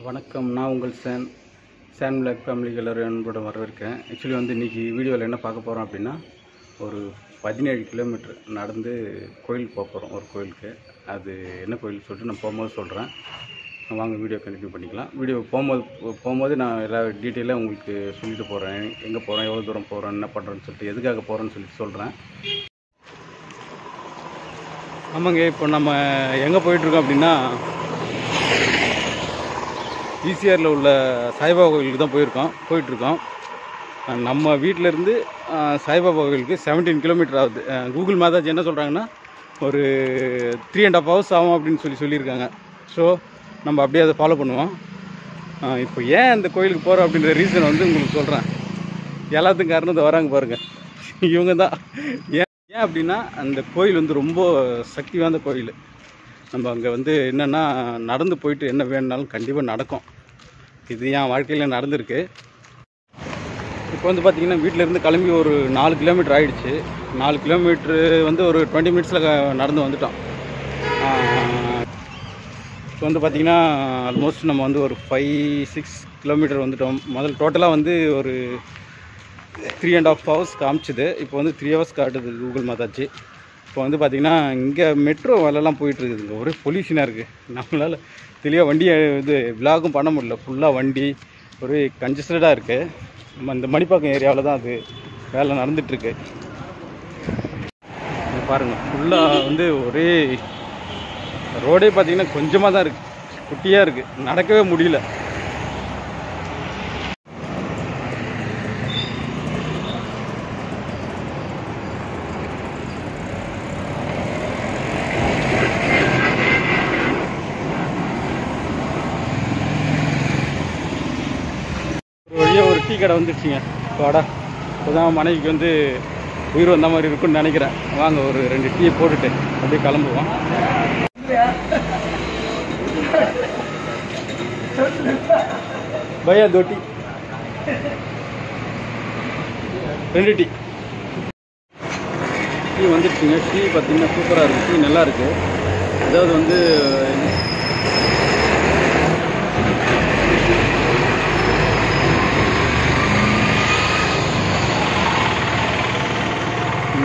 வணக்கம். நான் உங்கள் சான் பிளாக் ஃபேமிலிக்கு எல்லோரும் அன்புடன் வரவேற்கிறேன். ஆக்சுவலி வந்து இன்றைக்கி வீடியோவில் என்ன பார்க்க போகிறோம் அப்படின்னா, ஒரு 17 கிலோமீட்டர் நடந்து கோயிலுக்கு போக போகிறோம். ஒரு கோயிலுக்கு, அது என்ன கோயில்னு சொல்லிட்டு நான் போகும்போது சொல்கிறேன். வாங்க வீடியோ கண்டினியூ பண்ணிக்கலாம். வீடியோ போகும்போது நான் எல்லா டீட்டெயிலாக உங்களுக்கு சொல்லிட்டு போகிறேன். எங்கே போகிறோம், எவ்வளோ தூரம் போகிறோம், என்ன பண்ணுறேன்னு சொல்லிட்டு, எதுக்காக போகிறேன்னு சொல்லிட்டு சொல்கிறேன். ஆமாங்க, இப்போ நம்ம எங்கே போயிட்டுருக்கோம் அப்படின்னா, ஈசிஆரில் உள்ள சாய்பாபா கோயிலுக்கு தான் போயிட்டுருக்கோம். நம்ம வீட்டிலேருந்து சாய்பாபா கோயிலுக்கு 17 கிலோமீட்டர் ஆகுது. கூகுள் மேதாச்சு என்ன சொல்கிறாங்கன்னா, ஒரு 3.5 hours ஆகும் அப்படின்னு சொல்லியிருக்காங்க. ஸோ நம்ம அப்படியே அதை ஃபாலோ பண்ணுவோம். இப்போ ஏன் அந்த கோயிலுக்கு போகிறோம் அப்படின்ற ரீசன் வந்து உங்களுக்கு சொல்கிறேன். எல்லாத்துக்கும் காரணம் வராங்க பாருங்கள், இவங்க தான். ஏன் அப்படின்னா, அந்த கோயில் வந்து ரொம்ப சக்தி வாய்ந்த கோயில். நம்ம அங்கே வந்து என்னென்னா, நடந்து போயிட்டு என்ன வேணுனாலும் கண்டிப்பாக நடக்கும். இது என் வாழ்க்கையில் நடந்திருக்கு. இப்போ வந்து பார்த்திங்கன்னா, வீட்டிலேருந்து கிளம்பி ஒரு 4 கிலோமீட்டர் ஆகிடுச்சு. 4 கிலோமீட்ரு வந்து ஒரு 20 மினிட்ஸில் நடந்து வந்துட்டோம். இப்போ வந்து பார்த்திங்கன்னா, ஆல்மோஸ்ட் நம்ம வந்து ஒரு 5-6 கிலோமீட்டர் வந்துட்டோம். முதல்ல டோட்டலாக வந்து ஒரு 3.5 hours காமிச்சுது. இப்போ வந்து 3 hours காட்டுது கூகுள் மேதாச்சு. இப்போ வந்து பார்த்திங்கன்னா, இங்கே மெட்ரோ வேலைலாம் போயிட்டுருக்குதுங்க. ஒரே பொல்யூஷனாக இருக்குது. நம்மளால் தெளிவாக வண்டியை இது விலாகும் பண்ண முடியல. ஃபுல்லாக வண்டி ஒரே கன்ஜஸ்டடாக இருக்குது. நம்ம இந்த மணிப்பாக்கம் ஏரியாவில் தான் அது வேலை நடந்துகிட்ருக்கு. பாருங்கள், ஃபுல்லாக வந்து ஒரே ரோடே பார்த்திங்கன்னா கொஞ்சமாக தான் இருக்குது, குட்டியாக இருக்குது, நடக்கவே முடியல. ஒரு டீ கடை வந்துடுச்சுங்க. வாடா, இப்போதான் மனைவிக்கு வந்து உயிர் வந்த மாதிரி இருக்குன்னு நினைக்கிறேன். வாங்க ஒரு 2 டீயை போட்டுட்டு அப்படியே கிளம்புவோம். பையா 2 டீ, 2 டீ வந்துடுச்சுங்க. டீ பார்த்திங்கன்னா சூப்பராக இருக்குது. டீ நல்லா இருக்குது. அதாவது வந்து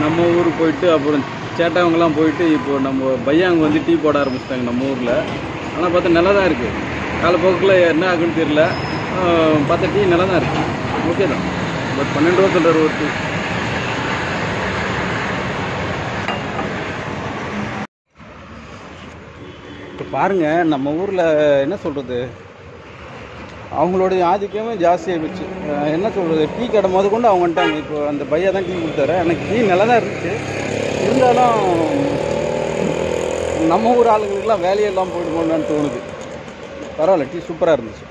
நம்ம ஊருக்கு போயிட்டு அப்புறம் சேட்டாவங்கெல்லாம் போயிட்டு இப்போது நம்ம பையாங்க வந்து டீ போட ஆரம்பிச்சிட்டாங்க நம்ம ஊரில். ஆனால் பார்த்தா நல்லா தான் இருக்குது. காலப்போக்கில் என்ன ஆகுன்னு தெரியல. பார்த்தா டீ நல்லா தான் இருக்குது, ஓகே தான். பட் 12 ரூபா சொல்கிறார் ஒரு டீ. இப்போ பாருங்கள், நம்ம ஊரில் என்ன சொல்கிறது, அவங்களுடைய ஆதிக்கமே ஜாஸ்தியாக போச்சு. என்ன சொல்கிறது, டீ கடை முத கொண்டு அவங்க வந்துட்டாங்க. இப்போ அந்த பையா தான் டீ கொடுத்தாரு. எனக்கு டீ நல்லா தான் இருந்துச்சு. இருந்தாலும் நம்ம ஊர் ஆளுங்களுக்கெல்லாம் வேலையெல்லாம் போயிடுமோன்னு தோணுது. பரவாயில்ல, டீ சூப்பராக இருந்துச்சு,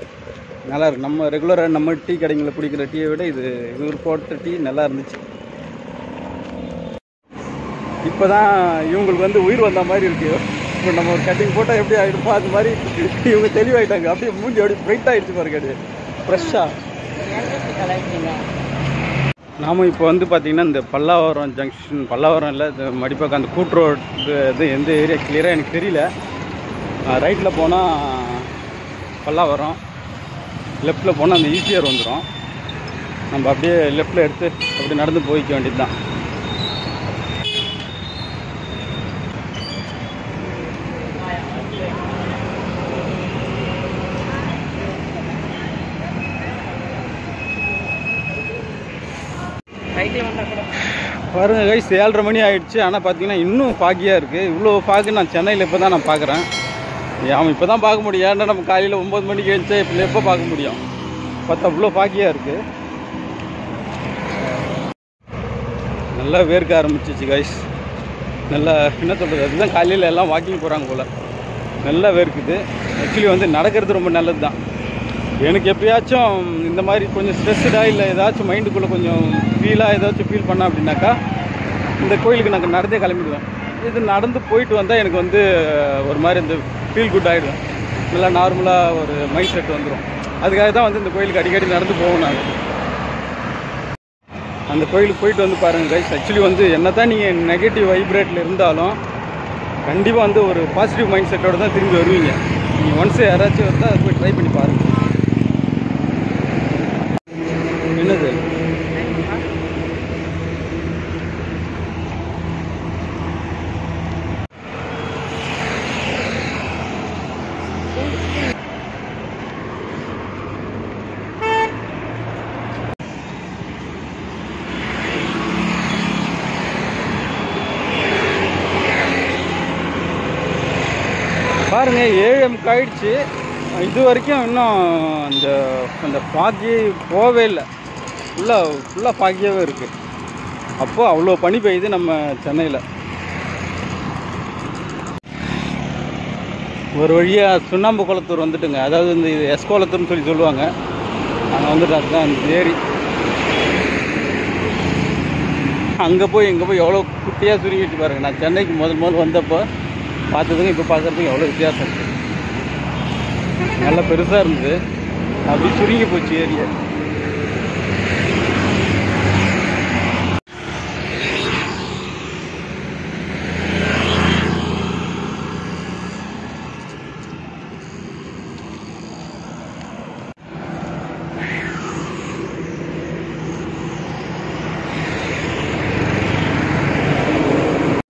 நல்லா இருக்குது. நம்ம ரெகுலராக நம்ம டீ கடைங்களில் குடிக்கிற டீயை விட இவர் போட்ட டீ நல்லா இருந்துச்சு. இப்போ தான் இவங்களுக்கு வந்து உயிர் வந்த மாதிரி இருக்குது. இப்போ நம்ம ஒரு கட்டிங் போட்டால் எப்படி ஆகிடுமோ அது மாதிரி இவங்க தெளிவாயிட்டாங்க. அப்படியே மூஞ்சி அப்படியே பிரைட் ஆகிடுச்சு பாருங்க, அப்படியே ஃப்ரெஷ்ஷாக. நாம் இப்போ வந்து பார்த்திங்கன்னா, இந்த பல்லாவரம் ஜங்ஷன், பல்லாவரம் இல்லை, இந்த மடிப்பாக்கம், அந்த கூட்ரோடு, இது எந்த ஏரியா கிளியராக எனக்கு தெரியல. ரைட்டில் போனால் பல்லாவரம், லெஃப்டில் போனால் அந்த ஈசிஆர் வந்துடும். நம்ம அப்படியே லெஃப்டில் எடுத்து அப்படியே நடந்து போய்க்க வேண்டியது தான். பாருங்கள் கைஸ், 7:30 மணி ஆகிடுச்சு. ஆனால் பார்த்தீங்கன்னா இன்னும் ஃபாகியாக இருக்குது. இவ்வளோ ஃபாகு நான் சென்னையில் இப்போ தான் நான் பார்க்குறேன். அவன் இப்போ தான் பார்க்க முடியும். ஏன்னா நம்ம காலையில் 9 மணிக்கு எழுந்தா இப்போ எப்போ பார்க்க முடியும்? பார்த்தா இவ்வளோ ஃபாகியாக இருக்குது. நல்லா வேர்க்க ஆரம்பிச்சிச்சு கைஸ். நல்லா என்ன சொல்கிறது, அதுதான் காலையில் எல்லாம் வாக்கிங் போகிறாங்க போல். நல்லா வேர்க்குது. ஆக்சுவலி வந்து நடக்கிறது ரொம்ப நல்லது தான். எனக்கு எப்பயாச்சும் இந்த மாதிரி கொஞ்சம் ஸ்ட்ரெஸ்ஸாக இல்லை ஏதாச்சும் மைண்டுக்குள்ளே கொஞ்சம் ஏதாச்சும் ஃபீல் பண்ணேன் அப்படின்னாக்கா, இந்த கோயிலுக்கு நாங்கள் நடந்தே கிளம்பிடுவேன். இது நடந்து போயிட்டு வந்தால் எனக்கு வந்து ஒரு மாதிரி இந்த ஃபீல் குட் ஆகிடும். நல்லா நார்மலாக ஒரு மைண்ட் செட் வந்துடும். அதுக்காக தான் வந்து இந்த கோயிலுக்கு அடிக்கடி நடந்து போவோம். நான் அந்த கோயிலுக்கு போயிட்டு வந்து பாருங்கள் கைஸ். ஆக்சுவலி வந்து என்ன தான் நீங்கள் நெகட்டிவ் வைப்ரேட்டில் இருந்தாலும் கண்டிப்பாக வந்து ஒரு பாசிட்டிவ் மைண்ட் செட்டோடு தான் திரும்பி வருவீங்க. நீங்கள் ஒன்ஸ் யாராச்சும் வந்தால் அதை போய் ட்ரை பண்ணி பாருங்கள். என்னது பாருங்க, 7 ஆயிடுச்சு. இது வரைக்கும் இன்னும் அந்த பாக்கி போகவே இல்லை. ஃபுல்லாக பாக்கியாகவே இருக்குது. அப்போது அவ்வளோ பனி பெய்யுது நம்ம சென்னையில். ஒரு வழியாக சுண்ணாம்பு குளத்தூர் வந்துட்டுங்க. அதாவது இந்த எஸ்கோலத்தூர்னு சொல்லுவாங்க. அங்கே வந்துட்டு அதுதான் அந்த ஏரி. அங்கே போய் இங்கே போய் எவ்வளோ குட்டியாக சுருங்கிட்டு பாருங்கள். நான் சென்னைக்கு முதல் வந்தப்போ பார்த்ததுங்க இப்போ பார்க்குறதுக்கு எவ்வளோ வித்தியாசம் இருக்குது. நல்லா பெருசாக இருந்தது, அப்படி சுருங்கி போச்சு ஏரியா.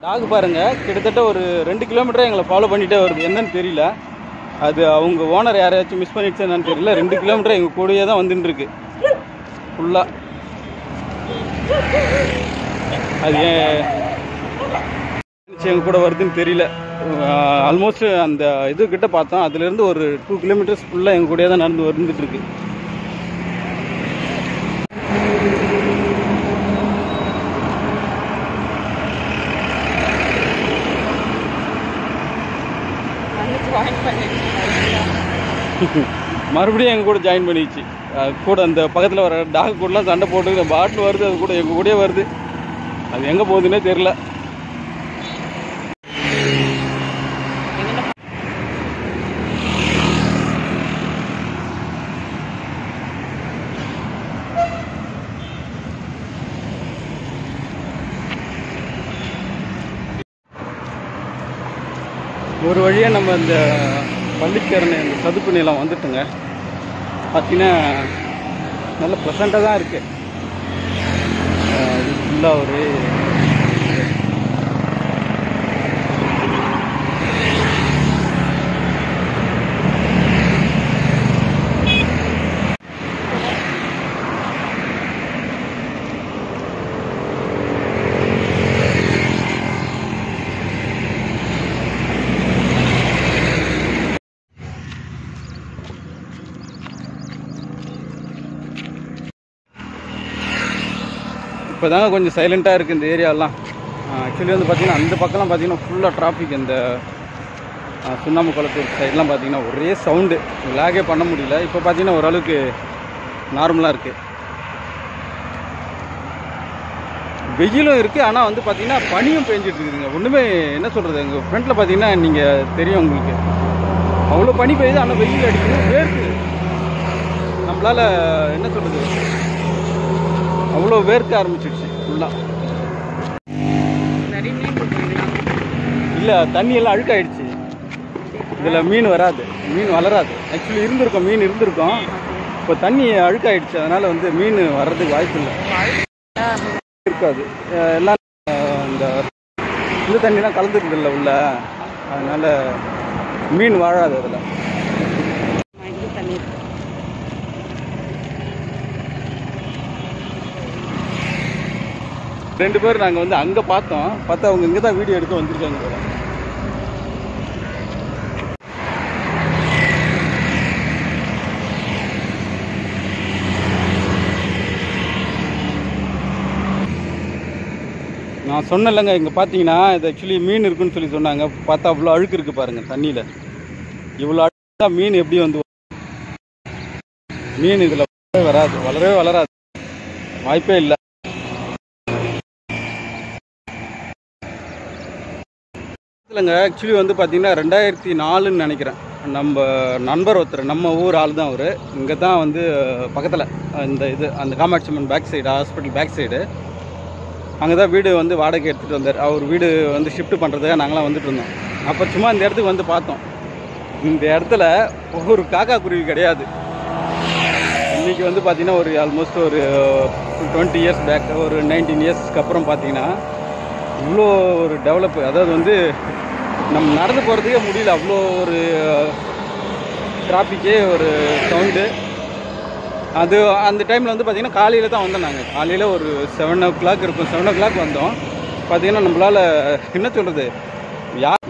டாக் பாருங்கள், கிட்டத்தட்ட ஒரு 2 கிலோமீட்டராக எங்களை ஃபாலோ பண்ணிகிட்டே வருது. என்னன்னு தெரியல, அது அவங்க ஓனர் யாரையாச்சும் மிஸ் பண்ணிடுச்சு என்னன்னு தெரியல. 2 கிலோமீட்டர் எங்கள் கூடயே தான் வந்துட்டுருக்கு ஃபுல்லாக. அது ஏன் எங்கள் கூட வருதுன்னு தெரியல. ஆல்மோஸ்ட் அந்த இதுக்கிட்ட பார்த்தோம், அதுலேருந்து ஒரு 2 கிலோமீட்டர்ஸ் ஃபுல்லாக எங்கள் கூடயே தான் நடந்து வந்துட்டுருக்கு. மறுபடியும் எங்கள் கூட ஜாயின் பண்ணிடுச்சு. கூட அந்த பக்கத்தில் வர டாக் கூடலாம் சண்டை போட்டு பாட்டில் வருது, அது கூட எங்கள் கூடயே வருது. அது எங்கே போகுதுன்னே தெரில. ஒரு வழியாக நம்ம இந்த பள்ளிக்கரணை அந்த சதுப்பு நிலம் வந்துட்டுங்க. பார்த்தீங்கன்னா நல்ல ப்ளசண்ட்டாக தான் இருக்குது. இது ஃபுல்லாக ஒரு இப்போ தாங்க கொஞ்சம் சைலண்ட்டாக இருக்குது இந்த ஏரியாலாம். ஆக்சுவலி வந்து பார்த்திங்கன்னா அந்த பக்கம்லாம் பார்த்திங்கன்னா ஃபுல்லாக டிராஃபிக். இந்த சுண்ணாம்பு குளத்தூர் சைட்லாம் பார்த்திங்கன்னா ஒரே சவுண்டு, லாகே பண்ண முடியல. இப்போ பார்த்திங்கன்னா ஓரளவுக்கு நார்மலாக இருக்குது. வெயிலும் இருக்குது, ஆனால் வந்து பார்த்திங்கன்னா பனியும் பெஞ்சிட்டு இருக்குதுங்க. ஒன்றுமே என்ன சொல்கிறது, எங்கள் ஃப்ரண்ட்டில் பார்த்திங்கன்னா நீங்கள் தெரியும் உங்களுக்கு, அவ்வளோ பனி பெய்யுது. ஆனால் வெயில் அடிக்குது, வேர்க்குது. நம்மளால் என்ன சொல்கிறது, அவ்வளோ வேர்க்க ஆரம்பிச்சிடுச்சு ஃபுல்லாக. இல்லை, தண்ணியெல்லாம் அழுக்காயிடுச்சு. இதில் மீன் வராது, மீன் வளராது. ஆக்சுவலி மீன் இருந்திருக்கும். இப்போ தண்ணி அழுக்காயிடுச்சு, அதனால் வந்து மீன் வர்றதுக்கு வாய்ப்பு இல்லை, இருக்காது. எல்லாம் இந்த தண்ணிலாம் கலந்துருக்குது இல்லை உள்ள, அதனால் மீன் வாழாது அதில். ரெண்டு பேர் நாங்கள் வந்து அங்கே பார்த்தா அவங்க இங்கே தான் வீடியோ எடுக்க வந்திருக்காங்க. நான் சொன்னேன்லங்க, இங்கே பார்த்தீங்கன்னா இது ஆக்சுவலி மீன் இருக்குன்னு சொல்லி சொன்னாங்க. பார்த்தா அவ்வளோ அழுக்கு இருக்குது பாருங்கள் தண்ணியில். இவ்வளோ அழுக்கா மீன் எப்படி வந்து, மீன் இதில் வளரவே வளராது, வாய்ப்பே இல்லை. இல்லைங்க, ஆக்சுவலி வந்து பார்த்தீங்கன்னா 2004ன்னு நினைக்கிறேன். நம்ம நண்பர் ஒருத்தர், நம்ம ஊர் ஆள் தான் அவர். இங்கே தான் வந்து பக்கத்தில் அந்த Kamakshi Amman back side, hospital back side, அங்கே தான் வீடு வந்து வாடகை எடுத்துகிட்டு வந்தார். அவர் வீடு வந்து ஷிஃப்ட் பண்ணுறதுக்காக நாங்களாம் வந்துட்டு இருந்தோம். அப்போ சும்மா இந்த இடத்துக்கு வந்து பார்த்தோம். இந்த இடத்துல ஒரு காக்கா குருவி கிடையாது. இன்றைக்கி வந்து பார்த்திங்கன்னா ஒரு ஆல்மோஸ்ட் ஒரு 20 இயர்ஸ் பேக், ஒரு 19 இயர்ஸ்க்கு அப்புறம் பார்த்திங்கன்னா இவ்வளோ ஒரு டெவலப். அதாவது வந்து நம்ம நடந்து போகிறதுக்கே முடியல, அவ்வளோ ஒரு டிராஃபிக்கே, ஒரு சவுண்டு. அது அந்த டைமில் வந்து பார்த்திங்கன்னா காலையில் தான் வந்தோம். நாங்கள் காலையில் ஒரு 7 o'clock இருக்கும், 7 o'clock வந்தோம். பார்த்திங்கன்னா நம்மளால் என்ன சொல்கிறது,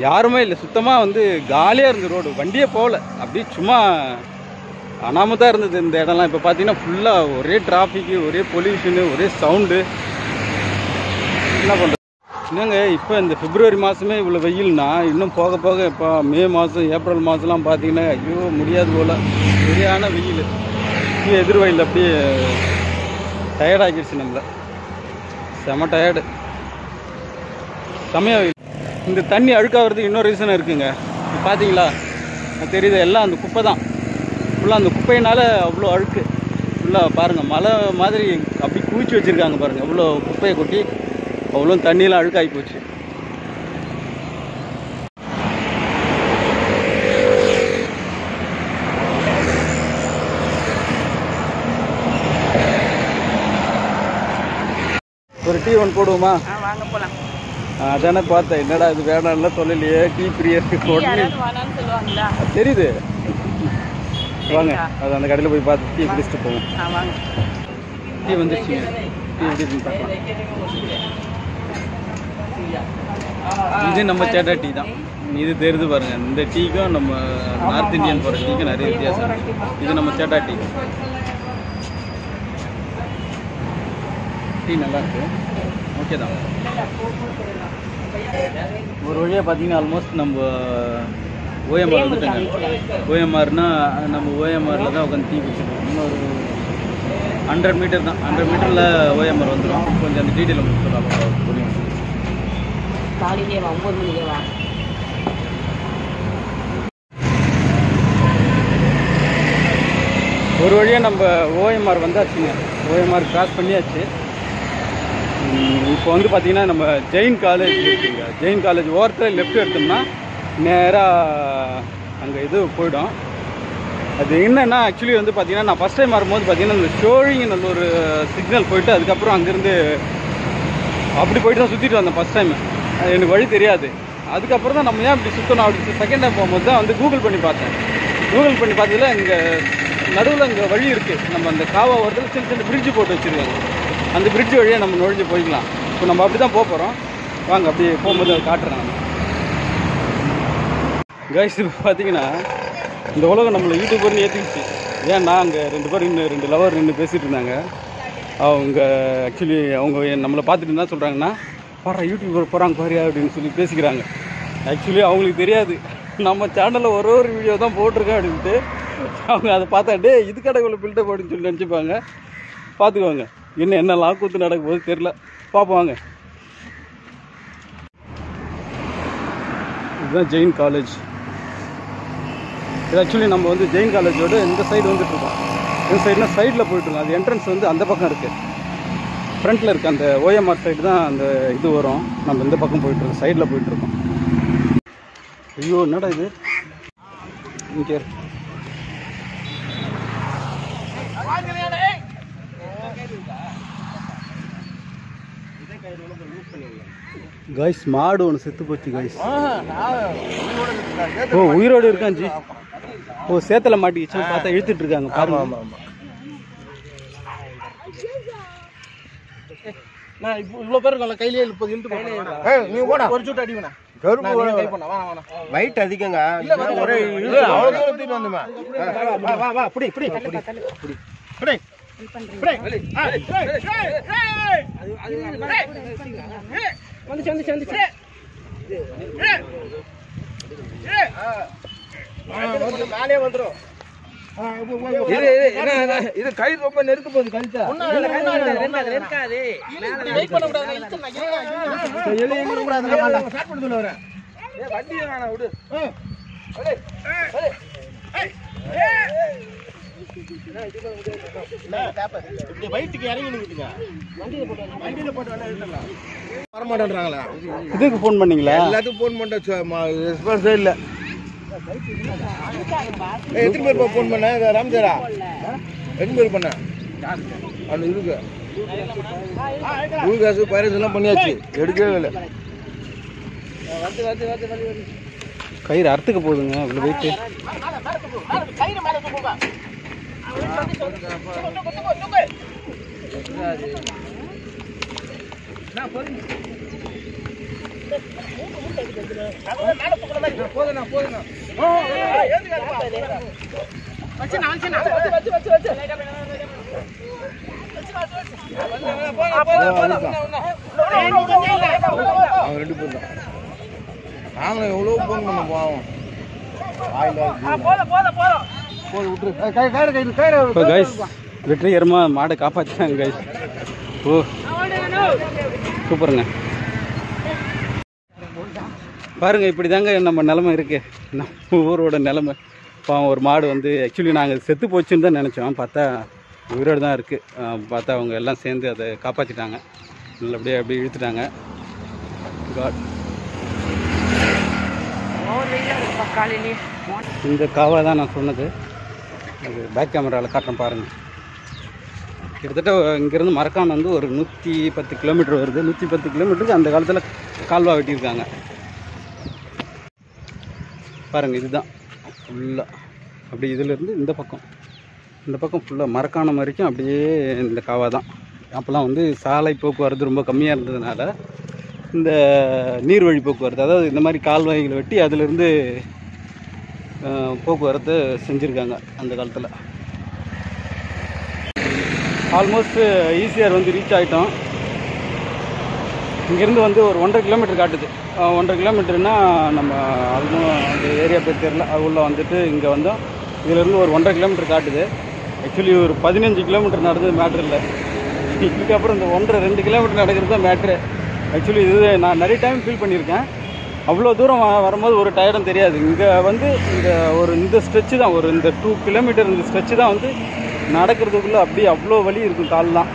யாருமே இல்லை, சுத்தமாக வந்து காலியாக இருந்தது ரோடு, வண்டியே போகல, அப்படி சும்மா அனாமத்தான் இருந்தது இந்த இடம்லாம். இப்போ பார்த்தீங்கன்னா ஃபுல்லாக ஒரே டிராஃபிக்கு, ஒரே பொல்யூஷனு, ஒரே சவுண்டு. என்ன பண்ணுறது? என்னங்க இப்போ இந்த பிப்ரவரி மாதமே இவ்வளோ வெயில்னா, இன்னும் போக போக இப்போ மே மாதம், ஏப்ரல் மாதம்லாம் பார்த்தீங்கன்னா ஐயோ முடியாது போல், சரியான வெயில். எதிர் வயலில் அப்படியே டயர்டாகிடுச்சு நம்மளை, செம டயர்டு, செமையாக வெயில். இந்த தண்ணி அழுக்காகிறதுக்கு இன்னொரு ரீசன் இருக்குங்க. பார்த்தீங்களா தெரியுது, எல்லாம் அந்த குப்பை தான். ஃபுல்லாக அந்த குப்பையினால் அவ்வளோ அழுக்கு. ஃபுல்லாக பாருங்கள், மலை மாதிரி அப்படி குவிச்சு வச்சுருக்காங்க பாருங்கள். அவ்வளோ குப்பையை கொட்டி அவ்வளோ தண்ணியெலாம் அழுக்காகி போச்சு. ஒரு டீ ஒன்று போடுவோமா? வாங்க போலாம். அதானே பார்த்தேன், என்னடா இது வேணாம்லாம் சொல்லலையே, டீ பிரியருக்கு தெரியுது. வாங்க, அது அந்த கடையில் போய் பார்த்து டீ குடிச்சிட்டு போவோம். டீ வந்துருச்சு, டீ எப்படி பார்க்கலாம். இது நம்ம சேட்டா டீ தான், இது தெரியுது பாருங்க. இந்த டீக்கும் நம்ம நார்த் இந்தியன் போகிற டீக்கும் நிறைய வித்தியாசம். இது நம்ம சேட்டா டீ. டீ நல்லாயிருக்கு, ஓகே தான். ஒரு வழியாக பார்த்தீங்கன்னா ஆல்மோஸ்ட் நம்ம ஓஎம்ஆர் வந்துட்டாங்க. ஓஎம்ஆர்னா நம்ம ஓஎம்ஆரில் தான் உட்காந்து டீ குடிச்சிருக்கோம். இன்னொரு 100 மீட்டர் தான், 100 மீட்டரில் ஓஎம்ஆர் வந்துடும். கொஞ்சம் அந்த டீட்டெயில் உங்களுக்கு சொல்லலாம். புரியும். ஒரு வழியாக நம்ம ஓஎம்ஆர் வந்தாச்சுங்க. ஓஎம்ஆர் கிராஸ் பண்ணியாச்சு. இப்போ வந்து பார்த்திங்கன்னா நம்ம ஜெயின் காலேஜ் இருக்குங்க. ஜெயின் காலேஜ் ஓரத்தில் லெஃப்ட் எடுத்தோம்னா நேராக அங்கே இது போய்டும். அது என்னென்னா ஆக்சுவலி வந்து பார்த்திங்கன்னா நான் ஃபஸ்ட் டைம் வரும்போது பார்த்திங்கன்னா இந்த ஷோழிங்கன்னு ஒரு சிக்னல் போயிட்டு அதுக்கப்புறம் அங்கேருந்து அப்படி போயிட்டு தான் சுற்றிட்டு வந்தேன் ஃபஸ்ட் டைம். எனக்கு வழி தெரியாது. அதுக்கப்புறம் தான் நம்ம ஏன் இப்படி சுற்றணும் அப்படி செகண்ட் டைம் போகும்போது தான் வந்து கூகுள் பண்ணி பார்த்தேன். கூகுள் பண்ணி பார்த்ததில் இங்கே நடுவில் இங்கே வழி இருக்குது. நம்ம அந்த காவா ஓரத்தில் சின்ன சின்ன பிரிட்ஜு போட்டு வச்சுருக்காங்க. அந்த பிரிட்ஜ் வழியாக நம்ம நுழைஞ்சு போய்க்கலாம். இப்போ நம்ம அப்படி தான் போகிறோம். வாங்க அப்படியே போகும்போது அதை காட்டுறேன் நம்ம. கைஸ் இப்போ பார்த்தீங்கன்னா இந்த உலகம் நம்மளை யூடியூபர்னு ஏற்றிக்கிச்சு. ஏன்னா அங்கே 2 பேர் இன்னும் 2 லவர் நின்று பேசிகிட்டு இருந்தாங்க. அவங்க ஆக்சுவலி அவங்க நம்மளை பார்த்துட்டு இருந்தால் சொல்கிறாங்கன்னா, பாரு யூடியூபர் போகிறாங்க பாரு அப்படின்னு சொல்லி பேசிக்கிறாங்க. ஆக்சுவலி அவங்களுக்கு தெரியாது நம்ம சேனலில் ஒரு வீடியோ தான் போட்டிருக்கேன் அப்படின்ட்டு. அவங்க அதை பார்த்தாண்டே இது கடைக்குள்ள பில்டப் அப்படின்னு சொல்லி நினச்சிப்பாங்க. பார்த்துக்குவாங்க என்னெல்லாம் கூத்து நடக்கும் போது தெரில. பார்ப்போங்க. இதுதான் ஜெயின் காலேஜ். இது ஆக்சுவலி நம்ம வந்து ஜெயின் காலேஜோட இந்த சைடு வந்துட்டுருக்கோம். இந்த சைடுனா சைடில் போயிட்டுருக்கோம். அது என்ட்ரன்ஸ் வந்து அந்த பக்கம் இருக்குது, ஃப்ரண்ட்டில் இருக்குது. அந்த ஓஎம்ஆர் சைடு தான் அந்த இது வரும். நம்ம இந்த பக்கம் போயிட்டுருக்கோம், சைடில் போயிட்டுருக்கோம். ஐயோ என்னடா இது இங்கே கைஸ். மாடு ஒன்று செத்து போச்சு கைஸ். ஓ உயிரோடு இருக்கான் ஜி. ஓ சேத்துல மாட்டிக்கிச்சு பார்த்தா இழுத்துட்டு இருக்காங்க பாருங்க. இவ்வளோ பேர் இருக்கல கையிலே இழுத்து ஒரு சுட்டு அடிக்கணும். வெயிட் அதிகங்க. இது கை ரொம்ப நெருக்க போகுது. கழுத்தா இதுக்கு போன் பண்ணீங்களா? எல்லாத்துக்கும் போன் பண்ண ரெஸ்பான்ஸே இல்லை. எத்தனை பேர் ஃபோன் பண்ண ராம்ஜரா? எத்தனை பேர் பண்ண? அந்த இதுக்கு காசு பயிரஸ் எல்லாம் பண்ணியாச்சு, எடுக்கவே இல்லை. கயிறு அறுத்துக்க போகுதுங்க இவ்வளோ வெயிட்டு. அவங்க 2 பேர் தான். நாங்களும் எவ்வளோ ஃபோன் பண்ண போவோம். இப்போ கைஸ் வெற்றிகரமாக மாடை காப்பாற்றிட்டாங்க கைஸ். ஓ சூப்பருங்க. பாருங்க இப்படி தாங்க நம்ம நிலமை இருக்குது, நம்ம ஊரோட நிலமை. இப்போ ஒரு மாடு வந்து ஆக்சுவலி நாங்கள் செத்து போச்சுன்னு தான் நினச்சோம், பார்த்தா உயிரோடு தான் இருக்குது. பார்த்தா அவங்க எல்லாம் சேர்ந்து அதை காப்பாற்றிட்டாங்க, நல்லபடியாக அப்படியே இழுத்துட்டாங்க. காட். இந்த காவா தான் நான் சொன்னது, அது பேக் கேமராவில் காட்டுறேன் பாருங்கள். கிட்டத்தட்ட இங்கேருந்து மரக்கான் வந்து ஒரு 110 கிலோமீட்டர் வருது. 110 கிலோமீட்டருக்கு அந்த காலத்தில் கால்வா வெட்டியிருக்காங்க பாருங்கள். இதுதான் ஃபுல்லாக அப்படி இதிலேருந்து இந்த பக்கம் ஃபுல்லாக மரக்கானம் வரைக்கும் அப்படியே இந்த காவா தான். அப்போல்லாம் வந்து சாலை போக்குவரத்து ரொம்ப கம்மியாக இருந்ததுனால இந்த நீர்வழி போக்குவரத்து, அதாவது இந்த மாதிரி கால்வாய்களை வெட்டி அதிலிருந்து போக்குவரத்து செஞ்சுருக்காங்க அந்த காலத்தில். ஆல்மோஸ்ட் ஈஸியாக வந்து ரீச் ஆகிட்டோம். இங்கேருந்து வந்து ஒரு 1.5 கிலோமீட்டர் காட்டுது. 1.5 கிலோமீட்டர்னா நம்ம ஆல்மோஸ்ட் அந்த ஏரியா பேர் தெரியல, அது உள்ளே வந்துட்டு இங்கே வந்தோம். இதிலேருந்து ஒரு 1.5 கிலோமீட்டர் காட்டுது. ஆக்சுவலி ஒரு 15 கிலோமீட்டர் நடந்தது மேட்ரு இல்லை, இதுக்கப்புறம் இந்த 1.5-2 கிலோமீட்டர் நடக்கிறது தான் மேட்ரு. ஆக்சுவலி இது நான் நிறைய டைம் ஃபீல் பண்ணியிருக்கேன். அவ்வளோ தூரம் வரும்போது ஒரு டயர்டும் தெரியாது. இங்கே வந்து இந்த ஸ்ட்ரெச்சு தான், இந்த 2 கிலோமீட்டர் இந்த ஸ்ட்ரெச்சு தான் வந்து நடக்கிறதுக்குள்ளே அப்படியே அவ்வளோ வலி இருக்கும் காலெலாம்.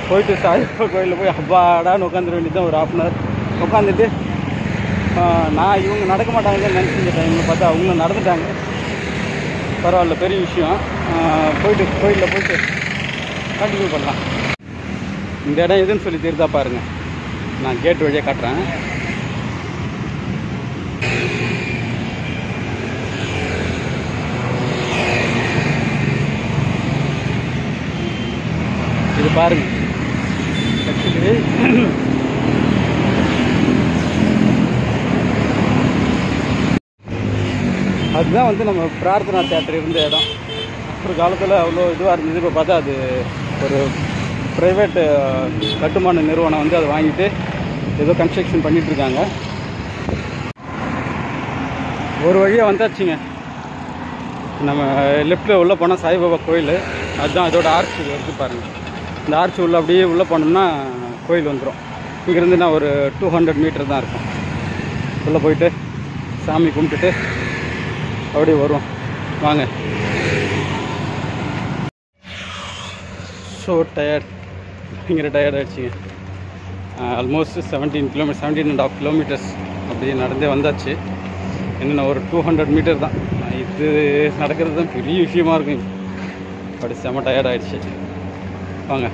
போயிட்டு சாய்பாபா கோயிலில் போய் அப்பாடான்னு உட்காந்துட வேண்டியது தான். ஒரு 1/2 அன் ஹவர் உட்காந்துட்டு நான் இவங்க நடக்க மாட்டாங்கன்னு நினச்சிருந்த டைமில் பார்த்தா அவங்களும் நடந்துட்டாங்க. பரவாயில்ல, பெரிய விஷயம். போயிட்டு கோயிலில் போயிட்டு கண்டினியூ பண்ணலாம். இந்த இடம் எதுன்னு சொல்லி தெரிதா பாருங்கள், நான் கேட் வழியாக காட்டுறேன். இது பாருங்க, ஆக்சுவலி அதுதான் வந்து நம்ம பிரார்த்தனா தியேட்டர் இருந்த இடம். ஒரு காலத்தில் அவ்வளோ இதுவாக இருந்தது. இப்போ பார்த்தா அது ஒரு ப்ரைவேட்டு கட்டுமான நிறுவனம் வந்து அதை வாங்கிட்டு ஏதோ கன்ஸ்ட்ரக்ஷன் பண்ணிகிட்ருக்காங்க. ஒரு வழியாக வந்தாச்சுங்க. நம்ம லெஃப்ட்டில் உள்ளே போனால் சாய்பாபா கோயில், அதுதான் அதோட ஆர்ச் வருது பாருங்கள். இந்த ஆர்ச் உள்ள அப்படியே உள்ளே போனோம்னா கோயில் வந்துடும். இங்கேருந்து நான் ஒரு 200 மீட்டர் தான் இருக்கும். உள்ளே போயிட்டு சாமி கும்பிட்டுட்டு அப்படியே வருவோம் வாங்க. ஸோ டயர்ட், பயங்கர டயர்ட் ஆகிடுச்சிங்க. ஆல்மோஸ்ட் 17.5 கிலோமீட்டர்ஸ் அப்படியே நடந்தே வந்தாச்சு. இன்னும் ஒரு 200 மீட்டர் தான். இது நடக்கிறது தான் பெரிய விஷயமா இருக்கும். அப்படி செம்ம டயர்ட் ஆகிடுச்சு. வாங்க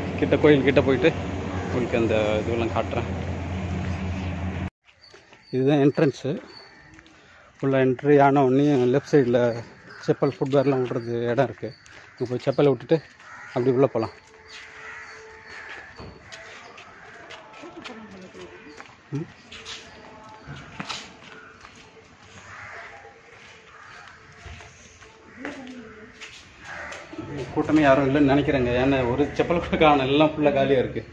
கோயில் கிட்ட போயிட்டு உங்களுக்கு அந்த இதுவெல்லாம் காட்டுறேன். இதுதான் என்ட்ரன்ஸு. உள்ள என்ட்ரி ஆன உடனே லெஃப்ட் சைடில் செப்பல் ஃபுட்வேர்லாம் விடுறது இடம் இருக்குது. இப்போ செப்பலை விட்டுட்டு அப்படி உள்ளே போகலாம். கூட்டமே யாரும் இல்லைன்னு நினைக்கிறேங்க. ஏன்னா ஒரு செப்பல் கூட காணும், எல்லாம் ஃபுல்லாக காலியாக இருக்குது.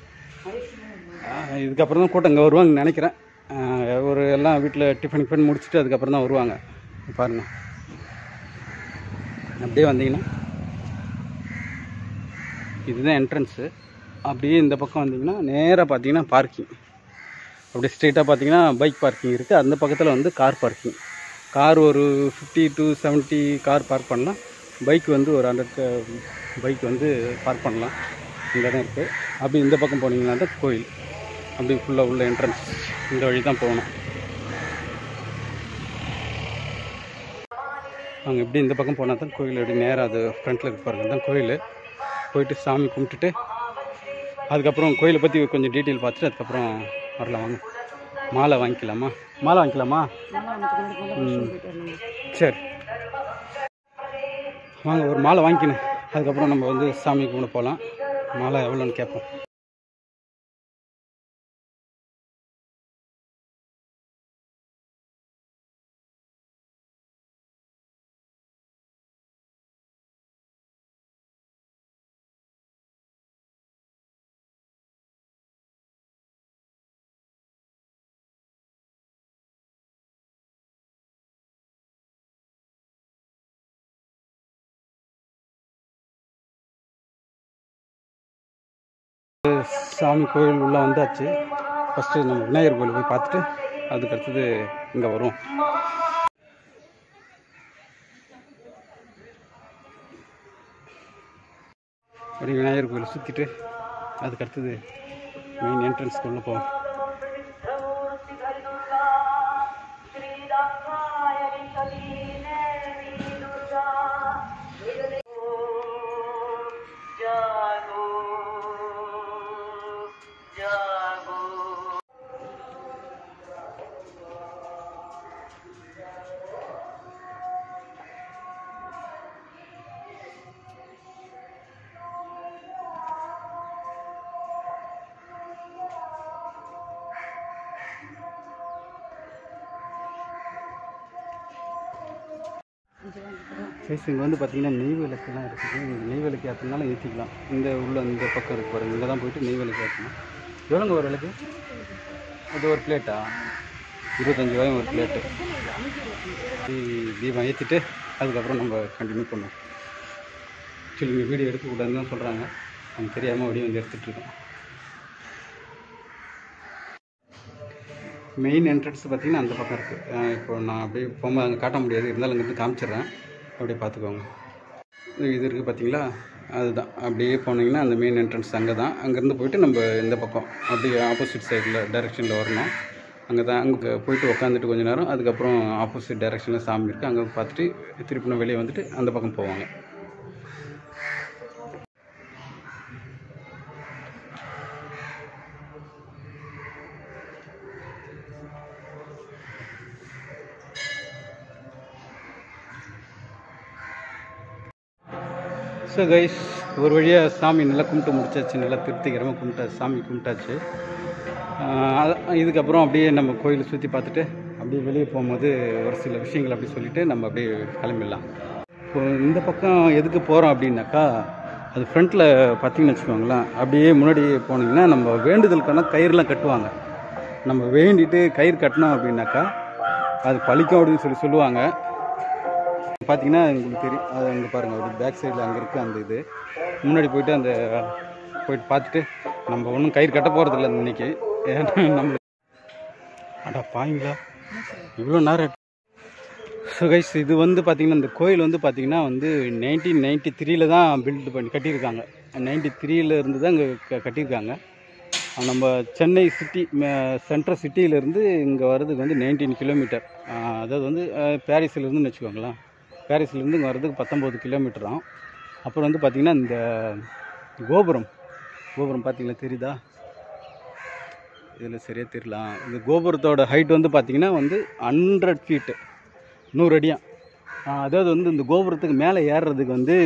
இதுக்கப்புறம் தான் கூட்டம் இங்கே வருவாங்கன்னு நினைக்கிறேன். ஒரு எல்லாம் வீட்டில் டிஃபன் முடிச்சுட்டு அதுக்கப்புறம் தான் வருவாங்க. பாருங்கள், அப்படியே வந்தீங்கன்னா இதுதான் என்ட்ரன்ஸு. அப்படியே இந்த பக்கம் வந்தீங்கன்னா நேராக பார்த்தீங்கன்னா பார்க்கிங். அப்படியே ஸ்ட்ரெயிட்டாக பார்த்தீங்கன்னா பைக் பார்க்கிங் இருக்குது. அந்த பக்கத்தில் வந்து கார் பார்க்கிங். கார் ஒரு 50 to 70 கார் பார்க் பண்ணலாம். பைக் வந்து ஒரு 100 பைக் வந்து பார்க் பண்ணலாம். இந்த இடம் இருக்குது. அப்படி இந்த பக்கம் போனீங்கன்னா தான் கோயில். அப்படி ஃபுல்லாக உள்ள என்ட்ரன்ஸ் இந்த வழி தான் போகணும். அவங்க எப்படி இந்த பக்கம் போனால் தான் கோயில், எப்படி நேராக அது ஃப்ரண்ட்டில் இருக்கு பாருங்க, தான் கோயில். போயிட்டு சாமி கும்பிட்டுட்டு அதுக்கப்புறம் கோயிலை பற்றி கொஞ்சம் டீட்டெயில் பார்த்துட்டு அதுக்கப்புறம் வரலாம். வாங்க, மாலை வாங்கிக்கலாமா? மாலை வாங்கிக்கலாமா? சரி வாங்க, ஒரு மாலை வாங்கிக்கணும். அதுக்கப்புறம் நம்ம வந்து சாமி கும்பிட போகலாம். மாலை எவ்வளோன்னு கேட்போம். சாமி கோயில் உள்ளே வந்தாச்சு. ஃபஸ்ட்டு நம்ம விநாயகர் கோயில் போய் பார்த்துட்டு அதுக்கு அடுத்தது இங்கே வரும். அப்படி விநாயகர் கோயிலை சுற்றிட்டு அதுக்கு அடுத்தது மெயின் என்ட்ரன்ஸ்க்கு உள்ள போவோம். ஃபேஸ் இங்கே வந்து பார்த்திங்கன்னா நெய் விளக்குலாம் இருக்குது. இங்கே நெய் விளக்கு ஏற்றினாலும் ஏற்றிக்கலாம். இந்த உள்ள இந்த பக்கம் இருக்குது பாருங்கள், இங்கே தான் போய்ட்டு நெய் விளக்கு ஏற்றணும். எவ்வளோங்க ஒரு விளக்கு? அது ஒரு பிளேட்டா? 25 ரூபாயும் ஒரு பிளேட்டு. தீபம் ஏற்றிட்டு அதுக்கப்புறம் நம்ம கண்டினியூ பண்ணுவோம். ஆக்சுவலி இங்கே வீடியோ எடுக்கக்கூடாதுன்னு தான் சொல்கிறாங்க. அவங்க தெரியாமல் வீடியோ வந்து எடுத்துகிட்ருக்கோம். மெயின் என்ட்ரன்ஸ் பார்த்திங்கன்னா அந்த பக்கம் இருக்குது. இப்போ நான் அப்படியே போகும்போது அங்கே காட்ட முடியாது, இருந்தாலும் அங்கேருந்து காமிச்சிட்றேன், அப்படியே பார்த்துக்கோங்க. இது இருக்குது பார்த்தீங்களா, அதுதான். அப்படியே போனீங்கன்னா அந்த மெயின் என்ட்ரன்ஸ் அங்கே தான். அங்கேருந்து போயிட்டு நம்ம இந்த பக்கம் அப்படியே ஆப்போசிட் சைடில் டைரெக்ஷனில் வரணும். அங்கே தான். அங்கே போயிட்டு உட்காந்துட்டு கொஞ்சம் நேரம், அதுக்கப்புறம் ஆப்போசிட் டைரெக்ஷனில் சாமி இருக்குது, அங்கே பார்த்துட்டு திருப்பி வெளியே வந்துட்டு அந்த பக்கம் போவாங்க. ஸோ கைஸ், ஒரு வழியாக சாமி நல்லா கும்பிட்டு முடிச்சாச்சு. நல்லா திருப்திகரமாக சாமி கும்பிட்டாச்சு. இதுக்கப்புறம் அப்படியே நம்ம கோயிலை சுற்றி பார்த்துட்டு அப்படியே வெளியே போகும்போது ஒரு சில விஷயங்கள் அப்படி சொல்லிவிட்டு நம்ம அப்படியே கிளம்பிடலாம். இப்போ இந்த பக்கம் எதுக்கு போகிறோம் அப்படின்னாக்கா, அது ஃப்ரண்ட்டில் பார்த்தீங்கன்னு வச்சுக்கோங்களேன், அப்படியே முன்னாடி போனீங்கன்னா நம்ம வேண்டுதலுக்கான கயிறுலாம் கட்டுவாங்க. நம்ம வேண்டிட்டு கயிறு கட்டினோம் அப்படின்னாக்கா அது பழிக்கும் அப்படின்னு சொல்லுவாங்க. பார்த்தீங்கன்னா உங்களுக்கு தெரியும், அது அங்கே பாருங்கள், ஒரு பேக் சைடில் அங்கே இருக்குது அந்த இது. முன்னாடி போயிட்டு போயிட்டு பார்த்துட்டு நம்ம ஒன்றும் கயிறு கட்ட போகிறதில்ல இன்றைக்கி. ஏன்னா நம்மளுக்கு அடா பாய்ங்களா இவ்வளோ நேரம். ஸோ கைஸ், இது வந்து பார்த்திங்கன்னா இந்த கோயில் வந்து பார்த்திங்கன்னா 1993 தான் பில்ட் பண்ணி கட்டியிருக்காங்க. 93 இருந்து தான் இங்கே கட்டியிருக்காங்க. நம்ம சென்னை சிட்டி சென்ட்ரல் சிட்டியிலேருந்து இங்கே வர்றதுக்கு வந்து 19 கிலோமீட்டர். அதாவது வந்து பாரிஸ்லேருந்துன்னு வச்சுக்கோங்களேன். பாரிஸ்லேருந்து இங்கே வர்றதுக்கு 19 கிலோமீட்டராகும். அப்புறம் வந்து பார்த்திங்கன்னா இந்த கோபுரம் பார்த்திங்களா, தெரியுதா? இதில் சரியாக தெரியலாம். இந்த கோபுரத்தோட ஹைட் வந்து பார்த்திங்கன்னா 100 ஃபீட்டு, 100 அடியா. அதாவது வந்து இந்த கோபுரத்துக்கு மேலே ஏறுறதுக்கு வந்து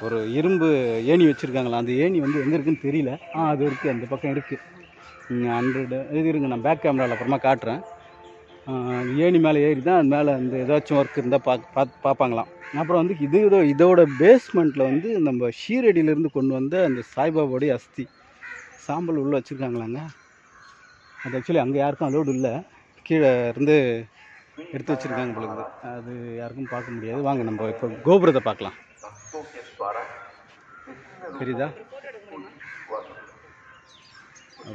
ஒரு இரும்பு ஏணி வச்சுருக்காங்களா. அந்த ஏணி வந்து எங்கே இருக்குதுன்னு தெரியல. அது இருக்குது, அந்த பக்கம் இருக்குது. 100 இது இருங்க, நான் பேக் கேமராவில் அப்புறமா காட்டுறேன். ஏணி மேலே ஏறி தான் அது மேலே அந்த ஏதாச்சும் ஒர்க் இருந்தால் பார்ப்பாங்களாம். அப்புறம் வந்து இதோட பேஸ்மெண்ட்டில் வந்து நம்ம ஷீரடியிலேருந்து கொண்டு வந்த அந்த சாய்பாபாவுடைய அஸ்தி சாம்பல் உள்ளே வச்சுருக்காங்களாங்க. அது ஆக்சுவலி அங்கே யாருக்கும் அலோடு இல்லை, கீழே இருந்து எடுத்து வச்சுருக்காங்க பொழுது. அது யாருக்கும் பார்க்க முடியாது. வாங்க நம்ம இப்போ கோபுரத்தை பார்க்கலாம். தெரியுதா?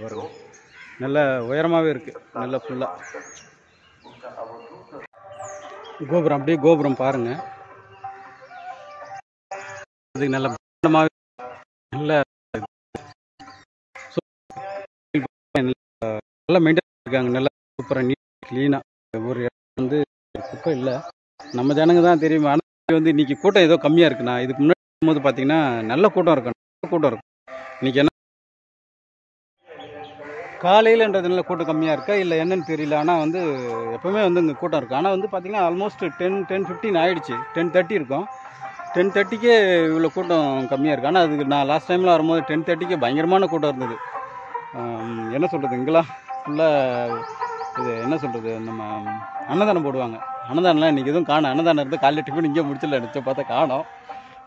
வரும், நல்ல உயரமாகவே இருக்குது, நல்லா ஃபுல்லாக கோபுரம். அப்படியே கோபுரம் பாருங்கள், அதுக்கு நல்ல நல்ல நல்லா மெயின்டைன் பண்ணியிருக்காங்க. நல்லா சூப்பராக நீட் க்ளீனாக. ஒரு இடம் வந்து குப்பை இல்லை, நம்ம ஜனங்க தான் தெரியும். ஆனால் வந்து இன்றைக்கி கூட்டம் ஏதோ கம்மியாக இருக்குண்ணா. இதுக்கு முன்னாடி போது பார்த்தீங்கன்னா நல்ல கூட்டம் இருக்கும், நல்ல கூட்டம் இருக்கும். இன்றைக்கி என்ன காலையிலன்றதுனால கூட்டம் கம்மியாக இருக்கா இல்லை என்னன்னு தெரியல. ஆனால் வந்து எப்போவுமே வந்து இங்கே கூட்டம் இருக்கும். ஆனால் வந்து பார்த்திங்கன்னா ஆல்மோஸ்ட் 10-15 ஆகிடுச்சு. 10:30 இருக்கும். 10:30க்கே இவ்வளோ கூட்டம் கம்மியாக இருக்குது. ஆனால் அதுக்கு நான் லாஸ்ட் டைமில் வரும்போது 10:30க்கே பயங்கரமான கூட்டம் இருந்தது. என்ன சொல்கிறது, இங்கெல்லாம் ஃபுல்லாக இது என்ன சொல்கிறது, நம்ம அன்னதானம் போடுவாங்க. அன்னதானம்லாம் இன்றைக்கி எதுவும் காணும். அன்னதானம் இருந்து காலையில் டிஃபன் இங்கே முடிச்சிடல நினச்சா பார்த்தா காணோம்.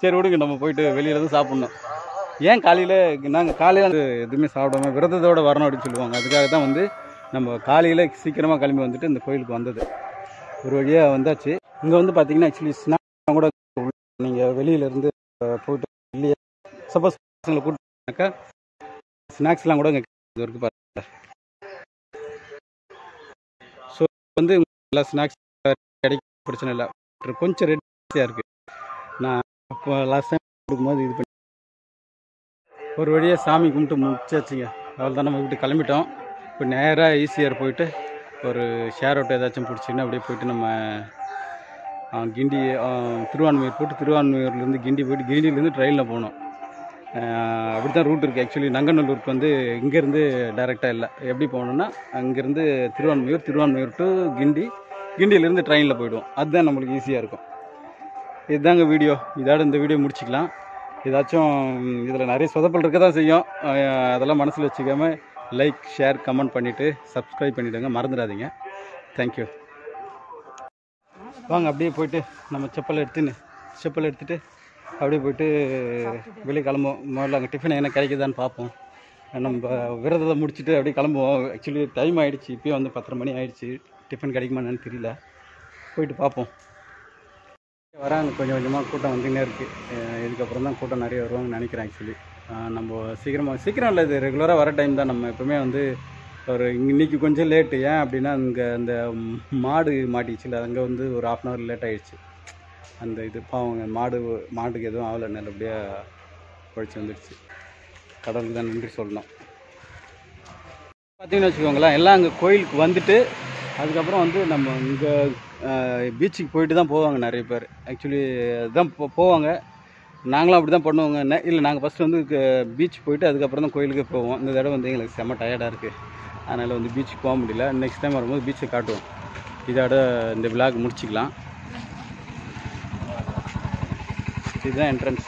சரி விடுங்க, நம்ம போயிட்டு வெளியில் தான் சாப்பிட்ணும். ஏன் காலையில் நாங்கள் காலையில் எதுவுமே சாப்பிடாம விரதத்தோடு வரணும் அப்படின்னு சொல்லுவாங்க. அதுக்காக தான் வந்து நம்ம காலையில் சீக்கிரமாக கிளம்பி வந்துட்டு இந்த கோயிலுக்கு வந்தது. ஒரு வழியாக வந்தாச்சு. இங்கே வந்து பார்த்திங்கன்னா ஆக்சுவலி ஸ்நாக்ஸ் கூட நீங்கள் வெளியிலேருந்து போய்ட்டு இல்லையா சப்போஸ் கூப்பிட்டாக்கா ஸ்நாக்ஸ்லாம் கூட இங்கே இருக்குது பாருங்கள். ஸோ வந்து எல்லா ஸ்நாக்ஸ் கிடைக்க பிரச்சனை இல்லை. கொஞ்சம் ரெடியாக இருக்குது. நான் அப்போ லாஸ்ட் டைம் கொடுக்கும்போது இது பண்ணி ஒரு வழியாக சாமி கும்பிட்டு முடிச்சாச்சுங்க. அவள் தான் நம்ம வீட்டு கிளம்பிட்டோம். இப்போ நேராக ஈசிஆர் போயிட்டு ஒரு ஷேர் ஆட்டோ ஏதாச்சும் பிடிச்சிங்கன்னா அப்படியே போயிட்டு நம்ம கிண்டி திருவான்மையூர் போட்டு திருவான்மையூர்லேருந்து கிண்டி போயிட்டு கிண்டிலேருந்து ட்ரெயினில் போகணும். அப்படி தான் ரூட் இருக்குது. ஆக்சுவலி நங்கநல்லூருக்கு வந்து இங்கேருந்து டைரெக்டாக இல்லை. எப்படி போகணுன்னா அங்கேருந்து திருவான்மையூர் டு கிண்டியிலேருந்து ட்ரெயினில் போயிடுவோம். அதுதான் நம்மளுக்கு ஈஸியாக இருக்கும். இதுதாங்க வீடியோ. இதோட இந்த வீடியோ முடிச்சிக்கலாம். ஏதாச்சும் இதில் நிறைய சொதப்பல் இருக்க தான் செய்யும். அதெல்லாம் மனசில் வச்சுக்காம லைக், ஷேர், கமெண்ட் பண்ணிவிட்டு சப்ஸ்கிரைப் பண்ணிவிடுங்க, மறந்துடாதீங்க. தேங்க்யூ. வாங்க அப்படியே போயிட்டு நம்ம செப்பல் எடுத்துகிட்டு அப்படியே போயிட்டு வெளியே கிளம்புவோம். முதல்ல அங்கே டிஃபன் என்ன கிடைக்குதான்னு பார்ப்போம். நம்ம விரதத்தை முடிச்சுட்டு அப்படியே கிளம்புவோம். ஆக்சுவலி டைம் ஆகிடுச்சு. இப்போயே வந்து 10:30 மணி ஆகிடுச்சு. டிஃபன் கிடைக்குமான்னு தெரியல, போயிட்டு பார்ப்போம். வராங்க கொஞ்சம் கொஞ்சமாக கூட்டம் வந்துன்னே இருக்குது. இதுக்கப்புறம் தான் கூட்டம் நிறைய வருவாங்கன்னு நினைக்கிறேன். ஆக்சுவலி நம்ம சீக்கிரம் இல்லை, இது ரெகுலராக வர டைம் தான். நம்ம எப்போவுமே வந்து ஒரு இன்றைக்கி கொஞ்சம் லேட்டு. ஏன் அப்படின்னா இங்கே அந்த மாடு மாட்டிச்சுல, அங்கே வந்து ஒரு 1/2 hour லேட் ஆகிடுச்சு. அந்த இது பாவங்க மாட்டுக்கு எதுவும் ஆகலை, நல்லபடியாக பழிச்சு வந்துடுச்சு. கடவுளுக்கு தான் நன்றி சொல்லணும். பார்த்தீங்கன்னு வச்சுக்கோங்களேன், எல்லாம் அங்கே கோயிலுக்கு வந்துட்டு அதுக்கப்புறம் வந்து நம்ம இங்கே பீச்சுக்கு போயிட்டு தான் போவாங்க நிறைய பேர். ஆக்சுவலி அதுதான் போவாங்க. நாங்களும் அப்படி தான் பண்ணுவோங்க. இல்லை, நாங்கள் ஃபஸ்ட்டு வந்து பீச் போயிட்டு அதுக்கப்புறம் தான் கோயிலுக்கு போவோம். இந்த தடவை வந்து எங்களுக்கு செம்ம டயர்டாக இருக்குது. அதனால் வந்து பீச்சுக்கு போக முடியல. நெக்ஸ்ட் டைம் வரும்போது பீச்சை காட்டுவோம். இதோட இந்த விளாக் முடிச்சிக்கலாம். இதுதான் என்ட்ரன்ஸ்.